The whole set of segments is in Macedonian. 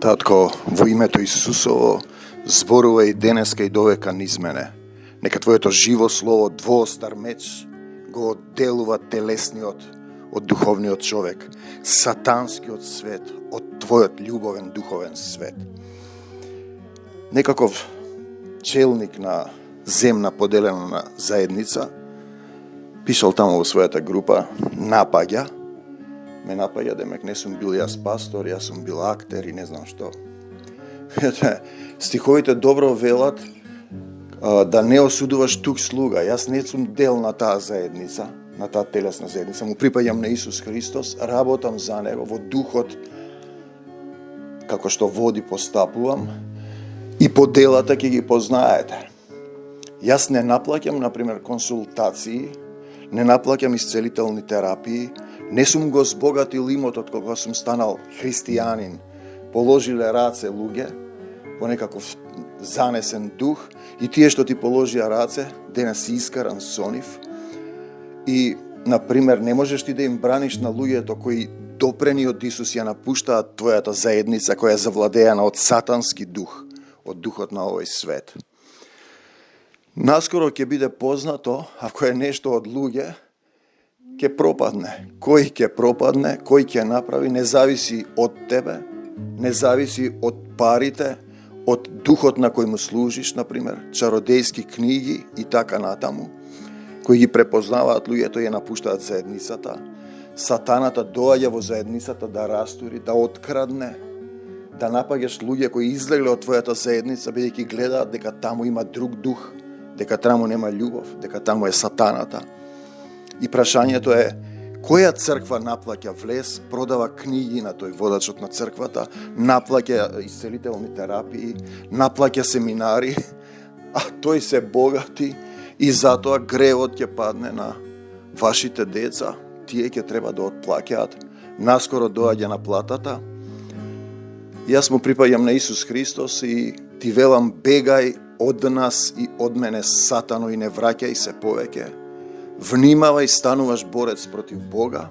Татко, во името Исусово, зборувај денеска и довека низ мене. Нека Твоето живо слово, двоостар меч, го одделува телесниот од духовниот човек, сатанскиот свет од Твојот љубовен духовен свет. Некаков челник на земна поделена заедница пишал таму во својата група, ме напаѓа, демек не сум бил јас пастор, јас сум бил актер и не знам што. Стиховите добро велат да не осудуваш тук слуга. Јас не сум дел на таа заедница, на таа телесна заедница. Му припаѓам на Исус Христос, работам за Него во духот, како што води постапувам, и по делата ќе ги познаете. Јас не наплаќам, например, консултации, не наплаќам исцелителни терапии, не сум го збогатил имотот кога сум станал христијанин. Положиле раце луѓе, во некаков занесен дух, и тие што ти положија раце, денес си искаран со нив. И, например, не можеш ти да им браниш на луѓето кои допрени од Исус ја напуштаат твојата заедница, која е завладеана од сатански дух, од духот на овој свет. Наскоро ќе биде познато, ако е нешто од луѓе, ќе пропадне. Кој ќе пропадне, кој ќе направи, не зависи од тебе, не зависи од парите, од духот на кој му служиш, например, чародејски книги и така натаму, кои ги препознаваат луѓето и ја напуштаат заедницата. Сатаната доаѓа во заедницата да растури, да открадне, да напаѓаш луѓе кои излегле од твојата заедница, бидејќи гледаат дека таму има друг дух, дека таму нема љубов, дека таму е сатаната. И прашањето е, која црква наплаќа влез, продава книги на тој водачот на црквата, наплаќа исцелителни терапии, наплаќа семинари, а тој се богати и затоа гревот ќе падне на вашите деца, тие ќе треба да отплаќаат. Наскоро доаѓа на платата. Јас му припаѓам на Исус Христос и ти велам, бегај од нас и од мене, сатано, и не враќај се повеќе. Внимавај, стануваш борец против Бога.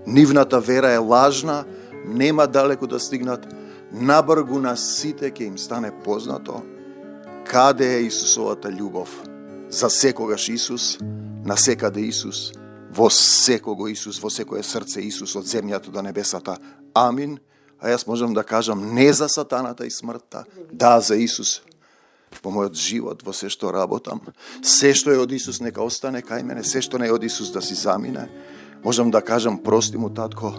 Нивната вера е лажна, нема далеко да стигнат. Набргу на сите ќе им стане познато каде е Исусовата љубов. За секогаш Исус, на секаде Исус, во секого Исус, во секое срце Исус, од земјата до небесата. Амин. А јас можам да кажам не за сатаната и смртта, да за Исус. Во мојот живот, во се што работам. Се што е од Исус нека остане кај мене, се што не е од Исус да си замине. Можам да кажам, прости му татко,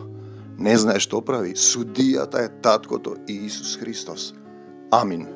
не знае што прави. Судијата е таткото и Исус Христос. Амин.